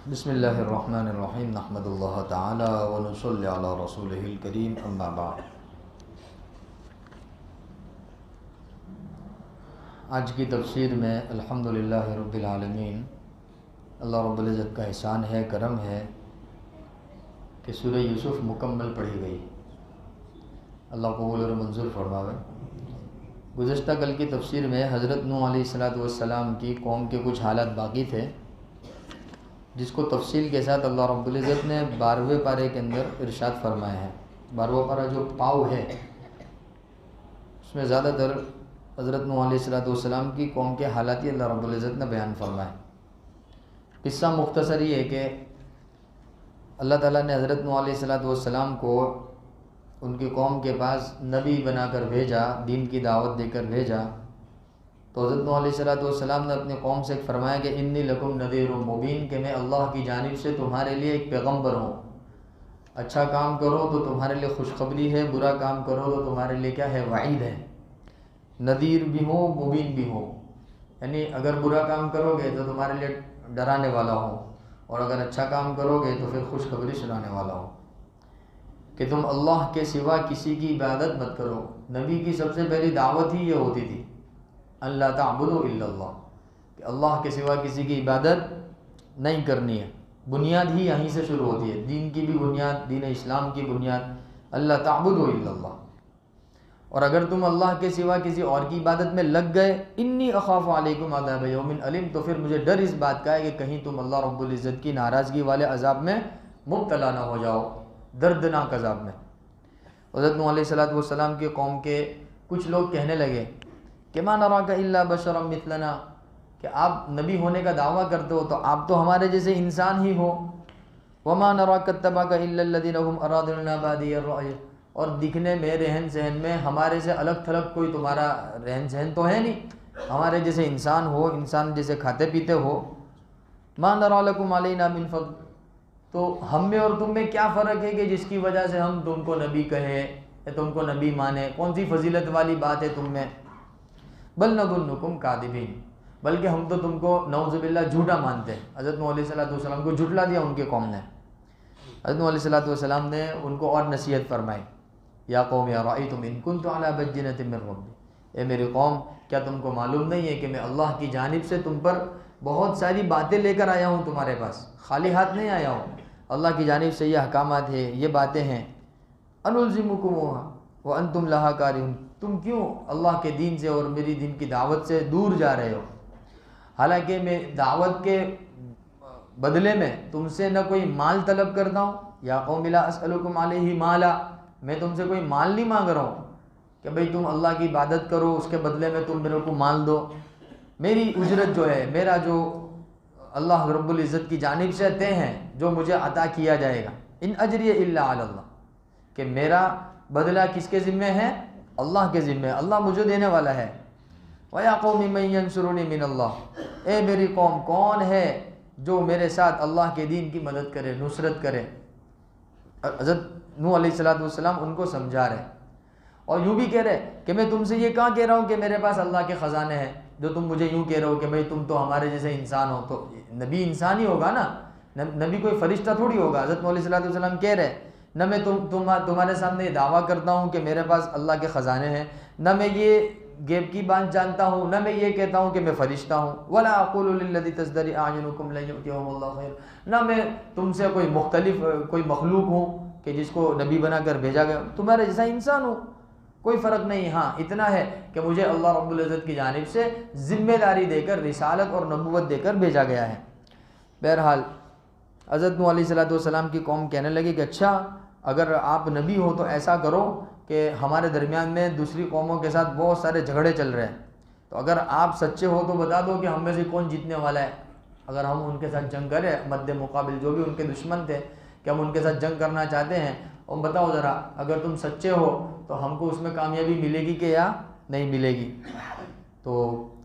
بسم اللہ الرحمن الرحیم نحمد اللہ تعالی ونصلی علی رسولہ الکریم اما بعد۔ آج کی تفسیر میں الحمدللہ رب العالمین، اللہ رب العزت کا احسان ہے، کرم ہے کہ سورہ یوسف مکمل پڑھی گئی۔ اللہ قبول اور منظور فرماوے۔ گزشتہ کل کی تفسیر میں حضرت نوح علیہ السلام کی قوم کے کچھ حالات باقی تھے، جس کو تفصیل کے ساتھ اللہ رب العزت نے 12ویں پارے کے اندر ارشاد فرمایا ہے۔ 12واں پارہ جو پاؤ ہے، اس میں زیادہ تر حضرت نوح علیہ السلام کی قوم کے حالات ہی اللہ رب العزت نے بیان فرمائے۔ قصہ مختصر یہ ہے کہ اللہ تعالیٰ نے حضرت نوح علیہ السلام کو ان کی قوم کے پاس نبی بنا کر بھیجا، دین کی دعوت دے کر بھیجا۔ تو حضرت نوح علیہ السلام نے اپنی قوم سے فرمایا کہ انی لکم نذیر مبین، کہ میں اللہ کی جانب سے تمہارے لیے ایک پیغمبر ہوں۔ اچھا کام کرو تو تمہارے لیے خوشخبری ہے، برا کام کرو تو تمہارے لیے کیا ہے؟ وعید ہے۔ نذیر بھی ہو، مبین بھی ہو، یعنی اگر برا کام کرو گے تو تمہارے لیے ڈرانے والا ہو، اور اگر اچھا کام کرو گے تو پھر خوشخبری سنانے والا ہو کہ تم اللہ کے سوا کسی کی عبادت مت کرو۔ نبی کی سب سے پہلی دعوت ہی یہ ہوتی تھی، اللہ تعبدوا الا اللہ، کہ اللہ کے سوا کسی کی عبادت نہیں کرنی ہے۔ بنیاد ہی یہیں سے شروع ہوتی ہے، دین کی بھی بنیاد، دین اسلام کی بنیاد اللہ تعبدوا الا اللہ۔ اور اگر تم اللہ کے سوا کسی اور کی عبادت میں لگ گئے، انی اخاف علیکم عذاب یوم علیم، تو پھر مجھے ڈر اس بات کا ہے کہ کہیں تم اللہ رب العزت کی ناراضگی والے عذاب میں مبتلا نہ ہو جاؤ، دردناک عذاب میں۔ حضرت نوح علیہ السلام کی قوم کے کچھ لوگ کہنے لگے کہ ما نراک الا بشرا مثلنا، کہ آپ نبی ہونے کا دعویٰ کرتے ہو تو آپ تو ہمارے جیسے انسان ہی ہو۔ وما نراک اتبعک الا الذین هم اراذلنا بادی الرأی، اور دکھنے میں، رہن سہن میں ہمارے سے الگ تھلگ کوئی تمہارا رہن سہن تو ہے نہیں، ہمارے جیسے انسان ہو، انسان جیسے کھاتے پیتے ہو۔ ما نرا لکم علینا من فضل، تو ہم میں اور تم میں کیا فرق ہے کہ جس کی وجہ سے ہم تم کو نبی کہیں یا تم کو نبی مانے؟ کون سی فضیلت والی بات ہے تم میں؟ بل نظنکم کاذبین، بلکہ ہم تو تم کو نعوذ باللہ جھوٹا مانتے ہیں۔ حضرت نوح علیہ السلام کو جھٹلا دیا ان کے قوم نے۔ حضرت نوح علیہ السلام نے ان کو اور نصیحت فرمائی، یا قوم ارأیتم ان کنت علی بینۃ من ربی، اے میری قوم، کیا تم کو معلوم نہیں ہے کہ میں اللہ کی جانب سے تم پر بہت ساری باتیں لے کر آیا ہوں، تمہارے پاس خالی ہاتھ نہیں آیا ہوں، اللہ کی جانب سے یہ احکامات ہیں، یہ باتیں ہیں۔ انلزمکموھا وانتم لھا کارہون، تم کیوں اللہ کے دین سے اور میری دین کی دعوت سے دور جا رہے ہو؟ حالانکہ میں دعوت کے بدلے میں تم سے نہ کوئی مال طلب کرتا ہوں، یا قوم لا اسألکم علیہ مالا، میں تم سے کوئی مال نہیں مانگ رہا ہوں کہ بھئی تم اللہ کی عبادت کرو، اس کے بدلے میں تم میرے کو مال دو۔ میری اجرت جو ہے، میرا جو اللہ رب العزت کی جانب سے طے ہیں، جو مجھے عطا کیا جائے گا، ان اجری الا علی اللہ، کہ میرا بدلہ کس کے ذمہ ہے؟ اللہ کے ذمہ، اللہ مجھے دینے والا ہے۔ وَيَا قَوْمِ مَن يَنْصُرُنِي مِنَ اللَّهِ، اے میری قوم، کون ہے جو میرے ساتھ اللہ کے دین کی مدد کرے، نصرت کرے؟ حضرت نوح علیہ السلام ان کو سمجھا رہے، اور یوں بھی کہہ رہے کہ میں تم سے یہ کہاں کہہ رہا ہوں کہ میرے پاس اللہ کے خزانے ہیں، جو تم مجھے یوں کہہ رہے ہو کہ بھئی تم تو ہمارے جیسے انسان ہو۔ تو نبی انسان ہی ہوگا نا، نبی کوئی فرشتہ تھوڑی ہوگا۔ حضرت نوح علیہ السلام کہہ رہے نہ میں تمہارے سامنے یہ دعویٰ کرتا ہوں کہ میرے پاس اللہ کے خزانے ہیں، نہ میں یہ غیب کی بات جانتا ہوں، نہ میں یہ کہتا ہوں کہ میں فرشتہ ہوں۔ ولا اقول للذی تزدری اعینکم لن یؤتیہم اللہ خیر، نہ میں تم سے کوئی مختلف کوئی مخلوق ہوں کہ جس کو نبی بنا کر بھیجا گیا، تمہارے جیسا انسان ہوں، کوئی فرق نہیں۔ ہاں اتنا ہے کہ مجھے اللہ رب العزت کی جانب سے ذمہ داری دے کر، رسالت اور نبوت دے کر بھیجا گیا ہے۔ بہرحال حضرت نوح علیہ السلام کی قوم کہنے لگی کہ اچھا، اگر آپ نبی ہو تو ایسا کرو کہ ہمارے درمیان میں دوسری قوموں کے ساتھ بہت سارے جھگڑے چل رہے ہیں، تو اگر آپ سچے ہو تو بتا دو کہ ہم میں سے کون جیتنے والا ہے، اگر ہم ان کے ساتھ جنگ کریں، مد مقابل جو بھی ان کے دشمن تھے کہ ہم ان کے ساتھ جنگ کرنا چاہتے ہیں، اور بتاؤ ذرا، اگر تم سچے ہو تو ہم کو اس میں کامیابی ملے گی کہ یا نہیں ملے گی؟ تو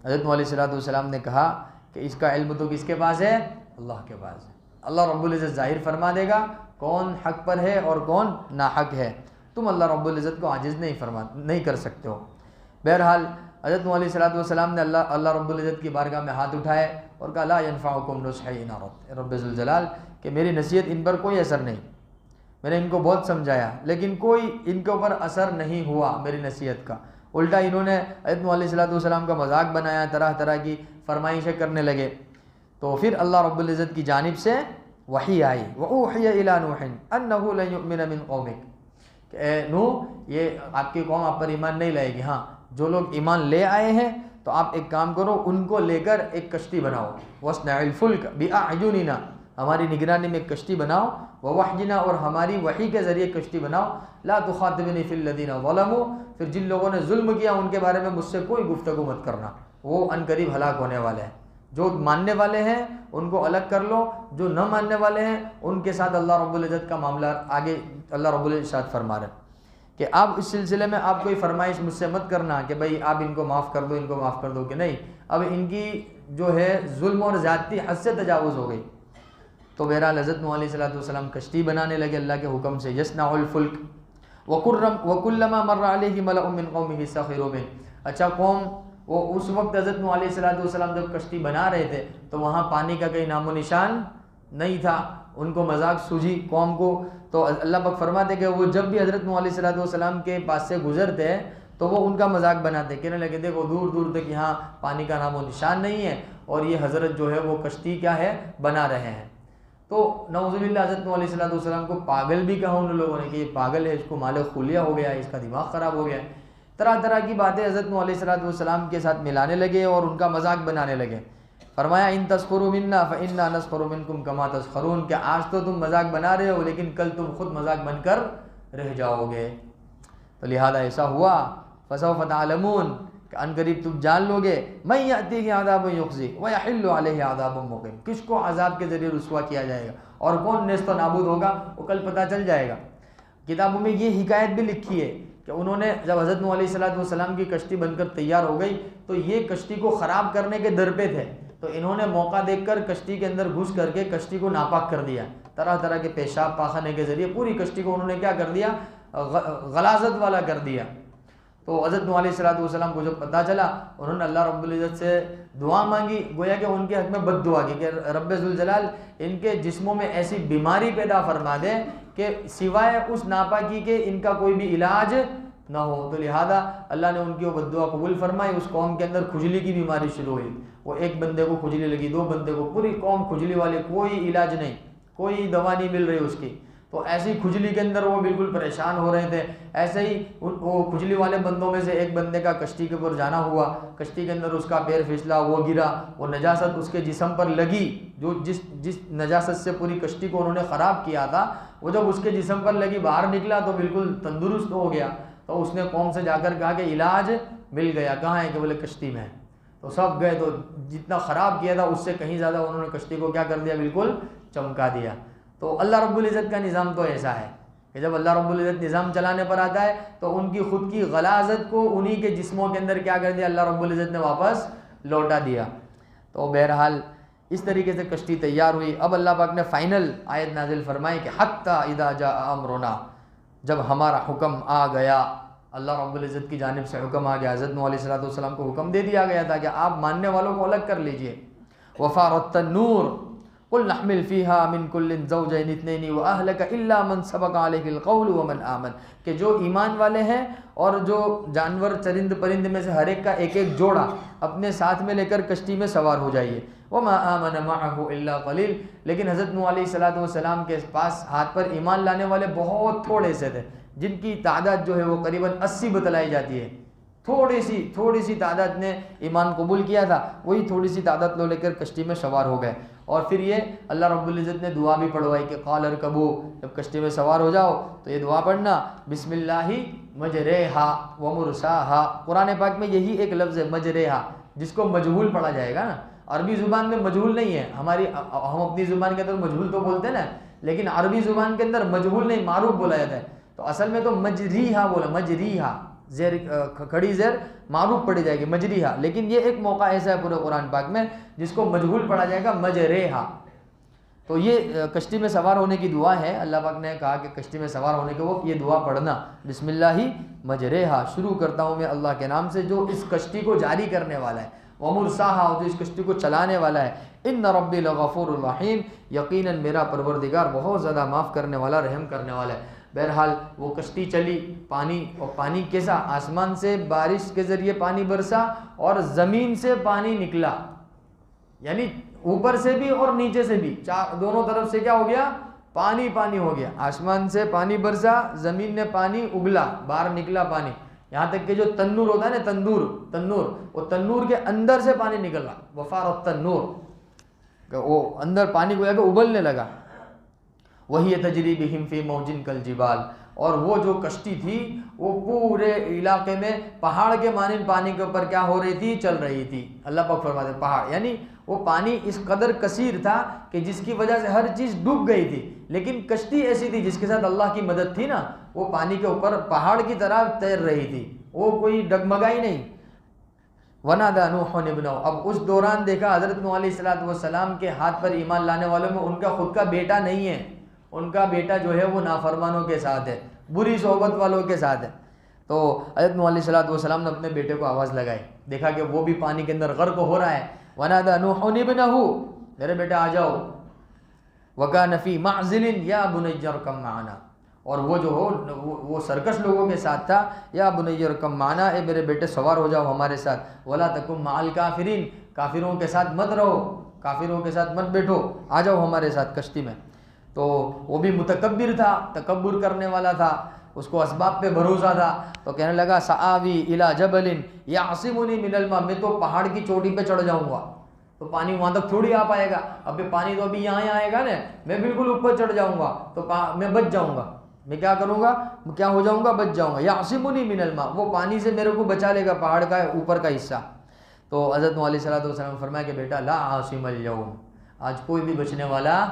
حضرت نوح علیہ السلام نے کہا کہ اس کا علم تو کس کے پاس ہے؟ اللہ کے پاس ہے۔ اللہ رب العزت ظاہر فرما دے گا کون حق پر ہے اور کون ناحق ہے، تم اللہ رب العزت کو عاجز نہیں کر سکتے ہو۔ بہرحال حضرت نوح علیہ السلام نے اللہ رب العزت کی بارگاہ میں ہاتھ اٹھائے اور کہا لا ینفعکم نصحی ان اردت رب ذوالجلال کہ میری نصیحت ان پر کوئی اثر نہیں، میں نے ان کو بہت سمجھایا لیکن کوئی ان کے اوپر اثر نہیں ہوا میری نصیحت کا، الٹا انہوں نے حضرت نوح علیہ السلام کا مذاق بنایا، طرح طرح کی فرمائشیں کرنے لگے۔ تو پھر اللہ رب العزت کی جانب سے وحی آئی وَأُوحِيَ إِلَىٰ نُوحٍ أَنَّهُ لَن يُؤْمِنَ مِن قَوْمِكَ کہ اے نوح یہ آپ کی قوم آپ پر ایمان نہیں لائے گی، ہاں جو لوگ ایمان لے آئے ہیں تو آپ ایک کام کرو ان کو لے کر ایک کشتی بناؤ، وَاصْنَعِ الْفُلْكَ بِأَعْيُنِنَا ہماری نگرانی میں ایک کشتی بناؤ، وَوَحْيِنَا اور ہماری وحی کے ذریعے کشتی بناؤ، لَا تُخَاطِبْنِي فِي الَّذِينَ ظَلَمُوا پھر جن لوگوں نے ظلم کیا ان کے بارے میں مجھ سے کوئی گفتگو مت کرنا، وہ ان قریب ہلاک ہونے والے ہیں۔ جو ماننے والے ہیں ان کو الگ کر لو، جو نہ ماننے والے ہیں ان کے ساتھ اللہ رب العزت کا معاملہ آگے اللہ رب العزت فرما رہے ہیں کہ آپ اس سلسلے میں آپ کوئی فرمائش مجھ سے مت کرنا کہ بھئی آپ ان کو معاف کر دو، ان کو معاف کر دو، کہ نہیں، اب ان کی جو ہے ظلم اور زیادتی حد سے تجاوز ہو گئی۔ تو بہرحال حضرت نوح علیہ السلام کشتی بنانے لگے اللہ کے حکم سے، یصنع الفلک وکلما مر علیہ ملأ من قومہ سخروا منہ۔ اچھا قوم وہ اس وقت حضرت نوح علیہ السلام جب کشتی بنا رہے تھے تو وہاں پانی کا کوئی نام و نشان نہیں تھا، ان کو مذاق سوجھی قوم کو، تو اللہ پاک فرماتے کہ وہ جب بھی حضرت نوح علیہ السلام کے پاس سے گزرتے تو وہ ان کا مذاق بناتے، کہنے لگے دیکھو دور دور تک یہاں پانی کا نام و نشان نہیں ہے اور یہ حضرت جو ہے وہ کشتی کیا ہے بنا رہے ہیں۔ تو نعوذ باللہ حضرت نوح علیہ السلام کو پاگل بھی کہا ان لوگوں نے کہ یہ پاگل ہے، اس کو مال خلیہ ہو گیا ہے، اس کا دماغ خراب ہو گیا ہے، طرح طرح کی باتیں حضرت نوح علیہ السلام کے ساتھ ملانے لگے اور ان کا مذاق بنانے لگے۔ فرمایا ان تسخروا منا فانا نسخر منکم کما تسخرون کہ آج تو تم مذاق بنا رہے ہو لیکن کل تم خود مذاق بن کر رہ جاؤ گے۔ تو لہذا ایسا ہوا فسوف تعلمون کہ ان قریب تم جان لو گے من یأتیہ عذاب یخزی ویحل علیہ عذاب مقیم، کس کو عذاب کے ذریعے رسوا کیا جائے گا اور کون نیست و نابود ہوگا وہ کل پتہ چل جائے گا۔ کتابوں میں یہ حکایت بھی لکھی ہے کہ انہوں نے جب حضرت نوح علیہ السلام کی کشتی بن کر تیار ہو گئی تو یہ کشتی کو خراب کرنے کے در پہ تھے، تو انہوں نے موقع دیکھ کر کشتی کے اندر گھس کر کے کشتی کو ناپاک کر دیا، طرح طرح کے پیشاب پاخانے کے ذریعے پوری کشتی کو انہوں نے کیا کر دیا، غلاظت والا کر دیا۔ تو حضرت نوح علیہ السلام کو جب پتہ چلا انہوں نے اللہ رب العزت سے دعا مانگی، گویا کہ ان کے حق میں بد دعا کی کہ رب ذوالجلال ان کے جسموں میں ایسی بیماری پیدا فرما دے کہ سوائے اس ناپاکی کے ان کا کوئی بھی علاج نہ ہو۔ تو لہذا اللہ نے ان کی وہ بد دعا قبول فرمائی، اس قوم کے اندر کھجلی کی بیماری شروع ہوئی، وہ ایک بندے کو کھجلی لگی، دو بندے کو، پوری قوم کھجلی والے، کوئی علاج نہیں، کوئی دوا نہیں مل رہی اس کی۔ تو ایسی کھجلی کے اندر وہ بالکل پریشان ہو رہے تھے۔ ایسے ہی وہ کھجلی والے بندوں میں سے ایک بندے کا کشتی کے اوپر جانا ہوا، کشتی کے اندر اس کا پیر پھسلا، وہ گرا، وہ نجاست اس کے جسم پر لگی، جو جس نجاست سے پوری کشتی کو انہوں نے خراب کیا تھا، وہ جب اس کے جسم پر لگی باہر نکلا تو بالکل تندرست ہو گیا۔ تو اس نے قوم سے جا کر کہا کہ علاج مل گیا، کہاں ہے کہ بولے کشتی میں ہے۔ تو سب گئے، تو جتنا خراب کیا تھا اس سے کہیں زیادہ انہوں نے کشتی کو کیا کر دیا، بالکل چمکا دیا۔ تو اللہ رب العزت کا نظام تو ایسا ہے کہ جب اللہ رب العزت نظام چلانے پر آتا ہے تو ان کی خود کی غلاظت کو انہی کے جسموں کے اندر کیا کر دیا، اللہ رب العزت نے واپس لوٹا دیا۔ تو بہرحال اس طریقے سے کشتی تیار ہوئی۔ اب اللہ پاک نے فائنل آیت نازل فرمائی کہ حتی اذا جاء امرنا، جب ہمارا حکم آ گیا، اللہ رب العزت کی جانب سے حکم آ گیا، حضرت نوح علیہ السلام کو حکم دے دیا گیا تھا کہ آپ ماننے والوں کو الگ کر لیجئے۔ وفارت النور قل نحمل فيها من كل زوجين اثنين واهلك الا من سبق عليه القول ومن آمن کہ جو ایمان والے ہیں اور جو جانور چرند پرند میں سے ہر ایک کا ایک ایک جوڑا اپنے ساتھ میں لے کر کشتی میں سوار ہو جائیے۔ وما آمن معه الا قلیل، لیکن حضرت نوح علیہ السلام کے پاس ہاتھ پر ایمان لانے والے بہت تھوڑے سے تھے، جن کی تعداد جو ہے وہ قریباً 80 بتلائی جاتی ہے۔ تھوڑی سی تعداد نے ایمان قبول کیا تھا، وہی تھوڑی سی تعداد لے کر کشتی میں سوار ہو گئے۔ اور پھر یہ اللہ رب العزت نے دعا بھی پڑھوائی کہ قال ارکبوا، جب کشتی میں سوار ہو جاؤ تو یہ دعا پڑھنا، بسم اللہ مجریہا ومرساہا۔ قرآن پاک میں یہی ایک لفظ ہے مجریہا، جس کو مجہول پڑھا جائے گا نا۔ عربی زبان میں مجہول نہیں ہے، ہم اپنی زبان کے اندر مجہول تو بولتے ہیں نا، لیکن عربی زبان کے اندر مجہول نہیں، معروف بولا جاتا ہے۔ تو اصل میں تو مجریہا بولا، مجریہا، زیر کھڑی زیر معروف پڑھی جائے گی مجریہا، لیکن یہ ایک موقع ایسا ہے پورے قرآن پاک میں جس کو مجہول پڑھا جائے گا مجریہا۔ تو یہ کشتی میں سوار ہونے کی دعا ہے. اللہ پاک نے کہا کہ کشتی میں سوار ہونے کے وقت یہ دعا پڑھنا, بسم اللہ مجریہا, شروع کرتا ہوں میں اللہ کے نام سے جو اس کشتی کو جاری کرنے والا ہے, ومرساہا, جو اس کشتی کو چلانے والا ہے, ان ربی لغفور الرحیم, یقیناً میرا پروردگار بہت زیادہ معاف کرنے والا, رحم کرنے والا ہے. بہرحال وہ کشتی چلی, پانی, اور پانی کیسا, آسمان سے بارش کے ذریعے پانی برسا اور زمین سے پانی نکلا, یعنی اوپر سے بھی اور نیچے سے بھی, دونوں طرف سے کیا ہو گیا, پانی پانی ہو گیا. آسمان سے پانی برسا, زمین نے پانی اگلا, باہر نکلا پانی, یہاں تک کہ جو تنور ہوتا ہے نا, تنور, وہ تنور کے اندر سے پانی نکل رہا, وفار التنور, وہ اندر پانی کو ابلنے لگا. وہی تجری بہم فی موج کالجبال, اور وہ جو کشتی تھی وہ پورے علاقے میں پہاڑ کے مانند پانی کے اوپر کیا ہو رہی تھی, چل رہی تھی. اللہ پاک فرماتے ہیں پہاڑ, یعنی وہ پانی اس قدر کثیر تھا کہ جس کی وجہ سے ہر چیز ڈوب گئی تھی, لیکن کشتی ایسی تھی جس کے ساتھ اللہ کی مدد تھی نا, وہ پانی کے اوپر پہاڑ کی طرح تیر رہی تھی, وہ کوئی ڈگمگائی نہیں. ونادى نوح ابنہ, اب اس دوران دیکھا حضرت نوح علیہ السلام کے ہاتھ پر ایمان لانے والوں میں ان کا خود کا بیٹا نہیں ہے, ان کا بیٹا جو ہے وہ نافرمانوں کے ساتھ ہے, بری صحبت والوں کے ساتھ ہے. تو حضرت نوح علیہ السلام نے اپنے بیٹے کو آواز لگائی, دیکھا کہ وہ بھی پانی کے اندر غرق ہو رہا ہے. ونادى نوح ابنہ, میرے بیٹا آ جاؤ. وكان في معزل یا بنی ارکب معنا, اور وہ جو ہو وہ سرکش لوگوں کے ساتھ تھا, یا بنی ارکب معنا, اے میرے بیٹے سوار ہو جاؤ ہمارے ساتھ. ولا تکن مع الکافرین, کافروں کے ساتھ مت رہو, کافروں کے ساتھ مت بیٹھو, آ جاؤ ہمارے ساتھ کشتی میں. تو وہ بھی متکبر تھا, تکبر کرنے والا تھا, اس کو اسباب پہ بھروسہ تھا. تو کہنے لگا سآوی الی جبل یعصمنی من الماء, میں تو پہاڑ کی چوٹی پہ چڑھ جاؤں گا, تو پانی وہاں تک تھوڑی آ پائے گا, اب پانی تو ابھی یہاں آئے گا نا, میں بالکل اوپر چڑھ جاؤں گا تو میں بچ جاؤں گا. میں کیا کروں گا, کیا ہو جاؤں گا, بچ جاؤں گا. یعصمنی من الماء, وہ پانی سے میرے کو بچا لے گا, پہاڑ کا اوپر کا حصہ. تو حضرت نوح علیہ السلام فرمایا کہ بیٹا لا عاصم اليوم, آج کوئی بھی بچنے والا,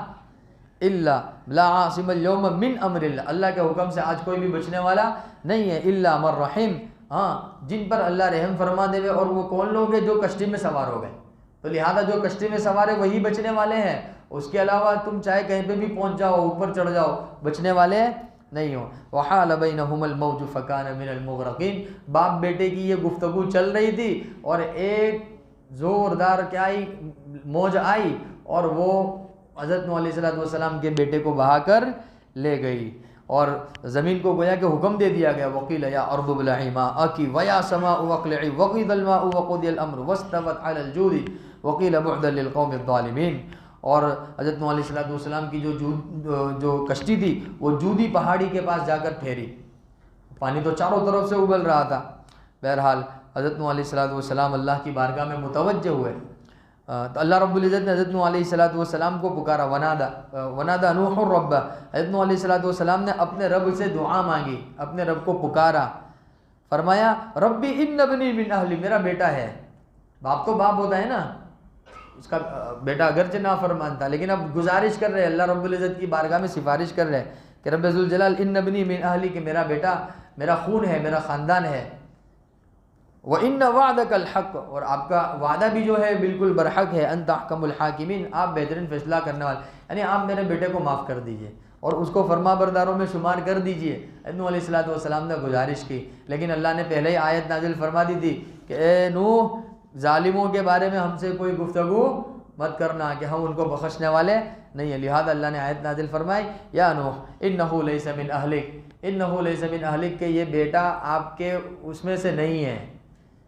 الا لا عاصم اليوم من امر اللہ, اللہ کے حکم سے آج کوئی بھی بچنے والا نہیں ہے, الا من رحم, ہاں جن پر اللہ رحم فرما دے. اور وہ کون لوگ ہیں, جو کشتی میں سوار ہو گئے. تو لہذا جو کشتی میں سوار ہے وہی بچنے والے ہیں, اس کے علاوہ تم چاہے کہیں پہ بھی پہنچ جاؤ, اوپر چڑھ جاؤ, بچنے والے نہیں ہو. وحال بینہم الموج فکان من المغرقین, باپ بیٹے کی یہ گفتگو چل رہی تھی اور ایک زوردار کیا آئی, موج آئی, اور وہ حضرت نوح علیہ السلام کے بیٹے کو بہا کر لے گئی. اور زمین کو گویا کہ حکم دے دیا گیا, وقیل یا ارض ابلعی ماءکی ویا سماء واقلعی وقضی الماء وقضی الامر واستوت علی الجود وقیل بعدا للقوم الظالمین. اور حضرت نوح علیہ السلام کی جو کشتی تھی وہ جودی پہاڑی کے پاس جا کر ٹھہری, پانی تو چاروں طرف سے ابل رہا تھا. بہرحال حضرت نوح علیہ السلام اللہ کی بارگاہ میں متوجہ ہوئے, تو اللہ رب العزت نے حضرت نوح علیہ السلام کو پکارا. ونادى نوح رب, حضرت نوح علیہ السلام نے اپنے رب سے دعا مانگی, اپنے رب کو پکارا, فرمایا ربی ان ابنی من اہلی, میرا بیٹا ہے. باپ تو باپ ہوتا ہے نا, اس کا بیٹا اگرچہ نافرمان تھا لیکن اب گزارش کر رہے, اللہ رب العزت کی بارگاہ میں سفارش کر رہے کہ رب ذوالجلال ان ابنی من اہلی, کہ میرا بیٹا میرا خون ہے, میرا خاندان ہے. وَإِنَّ وَعْدَكَ الْحَقُّ, اور آپ کا وعدہ بھی جو ہے بالکل برحق ہے. أَنْتَ أَحْكَمُ الْحَاكِمِينَ, آپ بہترین فیصلہ کرنے والے, یعنی آپ میرے بیٹے کو معاف کر دیجئے اور اس کو فرما برداروں میں شمار کر دیجئے. نوح علیہ السلام نے گزارش کی, لیکن اللہ نے پہلے ہی آیت نازل فرما دی تھی کہ اے نوح, ظالموں کے بارے میں ہم سے کوئی گفتگو مت کرنا کہ ہم ان کو بخشنے والے نہیں ہیں. لہذا اللہ نے آیت نازل فرمائی یا نوح انہ لیس من اہلک, انہ لیس من اہلک, کہ یہ بیٹا آپ کے اس میں سے نہیں ہے.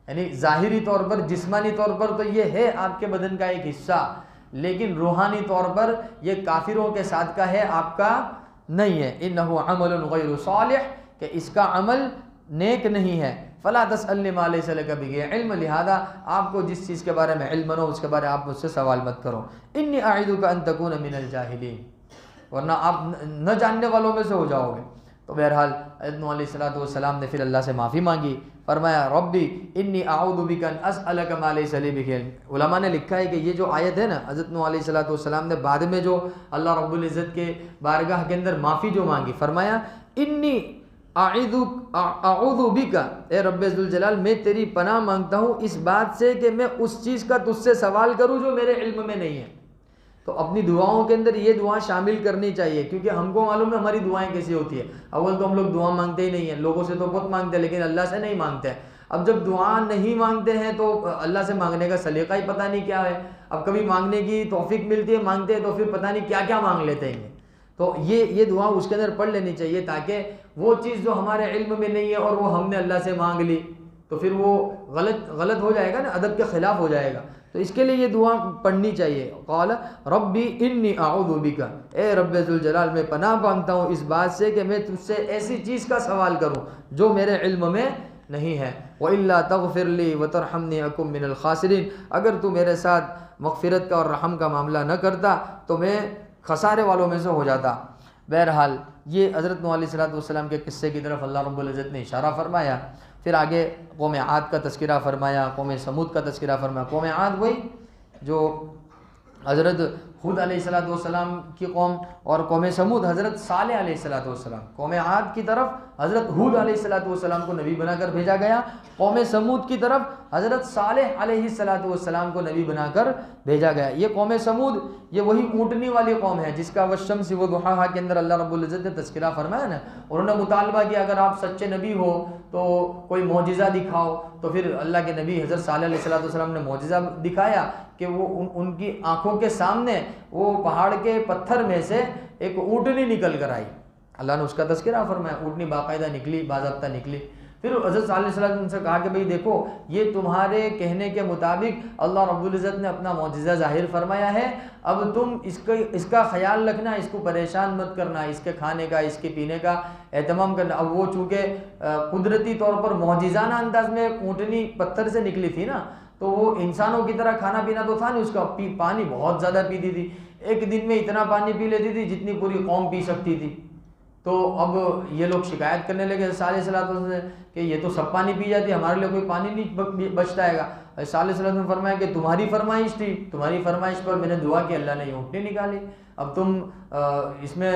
یعنی ظاہری طور پر, جسمانی طور پر تو یہ ہے آپ کے بدن کا ایک حصہ, لیکن روحانی طور پر یہ کافروں کے ساتھ کا ہے, آپ کا نہیں ہے. انہ عمل غیر صالح, کہ اس کا عمل نیک نہیں ہے. فلا تسألنی ما لیس لک بہ علم, لہذا آپ کو جس چیز کے بارے میں علم نہ ہو اس کے بارے میں آپ مجھ سے سوال مت کرو. انی اعیدک ان تکون من الجاہلین, ورنہ آپ نہ جاننے والوں میں سے ہو جاؤ گے. تو بہرحال حضرت نوح علیہ السلام نے پھر اللہ سے معافی مانگی, فرمایا ربی انی اعوذ بک ان اسألک ما لیس لی بہ علم. علماء نے لکھا ہے کہ یہ جو آیت ہے نا, حضرت نوح علیہ السلام نے بعد میں جو اللہ رب العزت کے بارگاہ کے اندر معافی جو مانگی, فرمایا انی اعوذ بک, اے رب ذوالجلال میں تیری پناہ مانگتا ہوں اس بات سے کہ میں اس چیز کا تجھ سے سوال کروں جو میرے علم میں نہیں ہے. تو اپنی دعاؤں کے اندر یہ دعا شامل کرنی چاہیے، کیونکہ ہم کو معلوم ہے ہماری دعائیں کیسی ہوتی ہیں۔ اول تو ہم لوگ دعا مانگتے ہی نہیں ہیں، لوگوں سے تو بہت مانگتے ہیں لیکن اللہ سے نہیں مانگتے ہیں۔ اب جب دعا نہیں مانگتے ہیں تو اللہ سے مانگنے کا سلیقہ ہی پتہ نہیں کیا ہے۔ اب کبھی مانگنے کی توفیق ملتی ہے، مانگتے ہیں تو پھر پتہ نہیں کیا کیا مانگ لیتے ہیں۔ تو یہ دعا اس کے اندر پڑھ لینی چاہیے، تاکہ وہ چیز جو ہمارے علم میں نہیں ہے اور وہ ہم نے اللہ سے مانگ لی تو پھر وہ غلط ہو جائے گا نا، ادب کے خلاف ہو جائے گا۔ تو اس کے لیے یہ دعا پڑھنی چاہیے۔ قال ربی انی اعوذ بک، اے رب ذوالجلال میں پناہ مانگتا ہوں اس بات سے کہ میں تجھ سے ایسی چیز کا سوال کروں جو میرے علم میں نہیں ہے۔ وَإِلَّا تَغْفِرْ لِي وَتَرْحَمْنِي أَكُنْ مِنَ الْخَاسِرِينَ، اگر تو میرے ساتھ مغفرت کا اور رحم کا معاملہ نہ کرتا تو میں خسارے والوں میں سے ہو جاتا۔ بہرحال یہ حضرت نوح علیہ السلام کے قصے کی طرف اللہ رب العزت نے اشارہ فرمایا۔ پھر آگے قوم عاد کا تذکرہ فرمایا، قوم سمود کا تذکرہ فرمایا۔ قوم عاد وہی جو حضرت ہود علیہ السلام کی قوم، اور قوم سمود حضرت صالح علیہ السلام۔ قوم عاد کی طرف حضرت ہود علیہ السلام کو نبی بنا کر بھیجا گیا، قوم سمود کی طرف حضرت صالح علیہ السلام کو نبی بنا کر بھیجا گیا۔ یہ قوم سمود یہ وہی اونٹنی والی قوم ہے جس کا والشمس وضحاہا کے اندر اللہ رب العزت نے تذکرہ فرمایا نا۔ انہوں نے مطالبہ کیا اگر آپ سچے نبی ہو تو کوئی معجزہ دکھاؤ، تو پھر اللہ کے نبی حضرت صالح علیہ السلام نے معجزہ دکھایا کہ وہ ان کی آنکھوں کے سامنے وہ پہاڑ کے پتھر میں سے ایک اونٹنی نکل کر آئی۔ اللہ نے اس کا تذکرہ فرمایا، اونٹنی باقاعدہ نکلی، باضابطہ نکلی۔ پھر حضرت صلی اللہ علیہ وسلم سے کہا کہ بھئی دیکھو یہ تمہارے کہنے کے مطابق اللہ رب العزت نے اپنا معجزہ ظاہر فرمایا ہے، اب تم اس کا خیال رکھنا، اس کو پریشان مت کرنا، اس کے کھانے کا اس کے پینے کا اہتمام کرنا۔ اب وہ چونکہ قدرتی طور پر معجزانہ انداز میں اونٹنی پتھر سے نکلی تھی نا، تو وہ انسانوں کی طرح کھانا پینا تو تھا نہیں، اس کا پانی بہت زیادہ پیتی تھی، ایک دن میں اتنا پانی پی لیتی تھی جتنی پوری قوم پی سکتی تھی۔ تو اب یہ لوگ شکایت کرنے لگے صالح علیہ السلام سے کہ یہ تو سب پانی پی جاتی ہے، ہمارے لیے کوئی پانی نہیں بچتا ہے گا۔ صالح علیہ السلام نے فرمایا کہ تمہاری فرمائش تھی، تمہاری فرمائش پر میں نے دعا کی، اللہ نے یہ اونٹنی نکالی، اب تم اس میں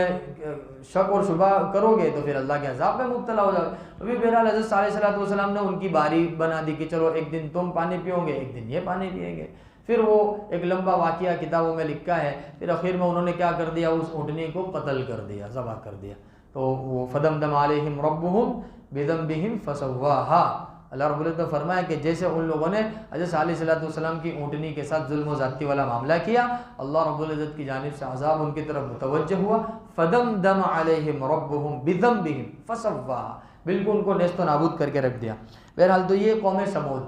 شک اور شبہ کرو گے تو پھر اللہ کے عذاب میں مبتلا ہو جاؤ گے۔ ابھی بہرحال حضرت صالح علیہ السلام نے ان کی باری بنا دی کہ چلو ایک دن تم پانی پیو گے، ایک دن یہ پانی پئیں گے۔ پھر وہ ایک لمبا واقعہ کتابوں میں لکھا ہے، پھر آخر میں انہوں نے کیا کر دیا، اس اونٹنی کو قتل کر دیا، ذبح کر دیا۔ تو وہ فدمدم علیہم ربہم بذنبہم فسواہا، اللہ رب العزت نے فرمایا کہ جیسے ان لوگوں نے حضرت صالح علیہ السلام کی اونٹنی کے ساتھ ظلم و زیادتی والا معاملہ کیا، اللہ رب العزت کی جانب سے عذاب ان کی طرف متوجہ ہوا، فدمدم علیہم ربہم بذنبہم فسواہا، بالکل ان کو نیست و نابود کر کے رکھ دیا۔ بہرحال تو یہ قوم سمود،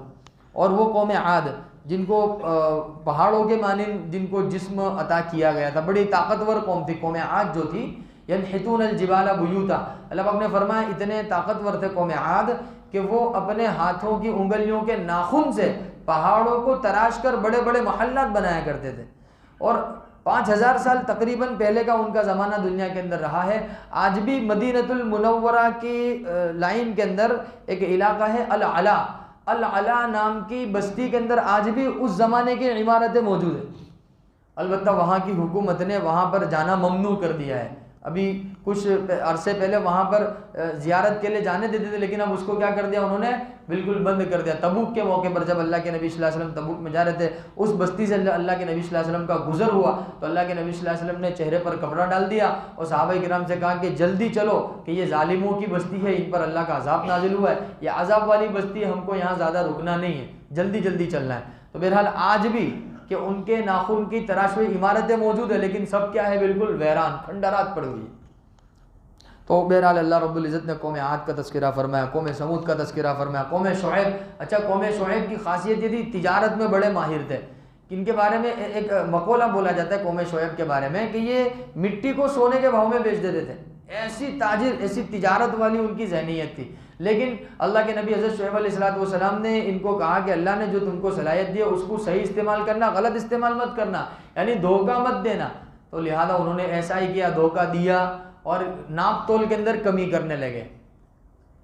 اور وہ قوم عاد جن کو پہاڑوں کے مانند جن کو جسم عطا کیا گیا تھا، بڑی طاقتور قوم تھی قوم عاد جو تھی، ینحتون الجبال بیوتا، اللہ پاک نے فرمایا اتنے طاقتور تھے قوم عاد کہ وہ اپنے ہاتھوں کی انگلیوں کے ناخن سے پہاڑوں کو تراش کر بڑے بڑے محلات بنایا کرتے تھے، اور 5000 سال تقریباً پہلے کا ان کا زمانہ دنیا کے اندر رہا ہے۔ آج بھی مدینۃ المنورہ کی لائن کے اندر ایک علاقہ ہے العلا، العلا نام کی بستی کے اندر آج بھی اس زمانے کی عمارتیں موجود ہیں، البتہ وہاں کی حکومت نے وہاں پر جانا ممنوع کر دیا ہے۔ ابھی کچھ عرصے پہلے وہاں پر زیارت کے لیے جانے دیتے تھے، لیکن اب اس کو کیا کر دیا انہوں نے، بالکل بند کر دیا۔ تبوک کے موقع پر جب اللہ کے نبی صلی اللہ علیہ وسلم تبوک میں جا رہے تھے، اس بستی سے اللہ کے نبی صلی اللہ علیہ وسلم کا گزر ہوا تو اللہ کے نبی صلی اللہ علیہ وسلم نے چہرے پر کپڑا ڈال دیا اور صحابہ کرام سے کہا کہ جلدی چلو کہ یہ ظالموں کی بستی ہے، ان پر اللہ کا عذاب نازل ہوا ہے، یہ عذاب والی بستی ہے، ہم کو یہاں زیادہ رکنا نہیں ہے، جلدی جلدی چلنا ہے۔ تو بہرحال آج بھی کہ ان کے ناخن کی تراش ہوئی عمارتیں موجود ہیں، لیکن سب کیا ہے، بالکل ویران کھنڈرات پڑ گئی۔ تو بہرحال اللہ رب العزت نے قوم عاد کا تذکرہ فرمایا، قوم سمود کا تذکرہ فرمایا، قوم شعیب۔ اچھا، قوم شعیب کی خاصیت یہ تھی تجارت میں بڑے ماہر تھے، ان کے بارے میں ایک مقولہ بولا جاتا ہے قوم شعیب کے بارے میں کہ یہ مٹی کو سونے کے بھاؤ میں بیچ دیتے تھے، ایسی تاجر ایسی تجارت والی ان کی ذہنیت تھی۔ لیکن اللہ کے نبی حضرت شعیب علیہ السلام نے ان کو کہا کہ اللہ نے جو تم کو صلاحیت دی ہے اس کو صحیح استعمال کرنا، غلط استعمال مت کرنا، یعنی دھوکہ مت دینا۔ تو لہذا انہوں نے ایسا ہی کیا، دھوکہ دیا اور ناپ تول کے اندر کمی کرنے لگے۔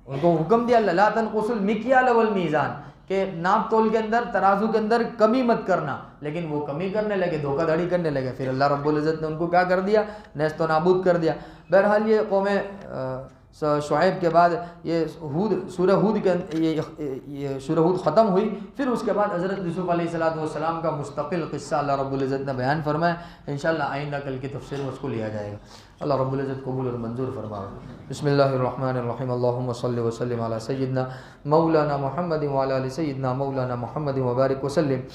ان کو حکم دیا لا تنقصوا المکیال والمیزان، کہ ناپ تول کے اندر ترازو کے اندر کمی مت کرنا، لیکن وہ کمی کرنے لگے، دھوکہ دھڑی کرنے لگے، پھر اللہ رب العزت نے ان کو کیا کر دیا، نیست و نابود کر دیا۔ بہرحال یہ قوم شعیب کے بعد یہ سورہ ہود کے یہ سورہ ہود ختم ہوئی، پھر اس کے بعد حضرت یوسف علیہ السلام کا مستقل قصہ اللہ رب العزت نے بیان فرمایا۔ انشاءاللہ آئندہ کل کی تفسیر میں اس کو لیا جائے گا۔ اللہ رب العزت قبول اور منظور فرمائے۔ بسم اللہ الرحمن الرحیم، اللہم صلی وسلم علی سیدنا مولانا محمد وعلی آل سیدنا مولانا محمد وبارک وسلم۔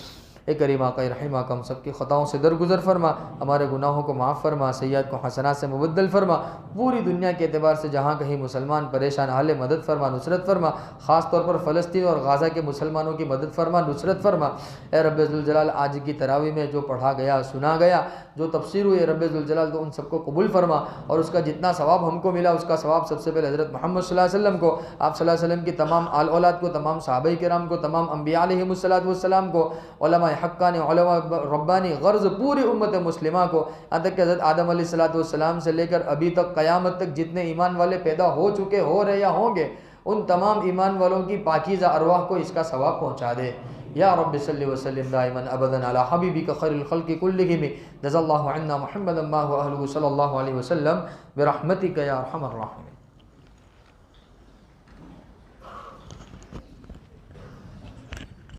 اے کریم آقا رحیم آقا ہم سب کی خطاؤں سے درگزر فرما، ہمارے گناہوں کو معاف فرما، سیئات کو حسنات سے مبدل فرما، پوری دنیا کے اعتبار سے جہاں کہیں مسلمان پریشان حال مدد فرما، نصرت فرما، خاص طور پر فلسطین اور غازہ کے مسلمانوں کی مدد فرما، نصرت فرما۔ اے رب ذوالجلال آج کی تراویح میں جو پڑھا گیا، سنا گیا، جو تفسیر ہوئی، رب ذوالجلال تو ان سب کو قبول فرما، اور اس کا جتنا ثواب ہم کو ملا اس کا ثواب سب سے پہلے حضرت محمد صلی اللہ علیہ وسلم کو، آپ صلی اللہ علیہ وسلم کی تمام آل اولاد کو، تمام صحابہ کرام کو، تمام انبیاء علیہ السلام کو، علماء حقانی، علماء ربانی، غرض پوری امت مسلمہ کو، یہاں تک کہ حضرت آدم علیہ السلام سے لے کر ابھی تک قیامت تک جتنے ایمان والے پیدا ہو چکے، ہو رہے یا ہوں گے، ان تمام ایمان والوں کی پاکیزہ ارواح کو اس کا ثواب پہنچا دے۔ یا رب صلی وسلم دائما ابدا علی حبیبک خیر الخلق کلہم، جزا اللہ عنا محمدا ما هو اہلہ صلی اللہ علیہ وسلم برحمتک یا ارحم الراحمین۔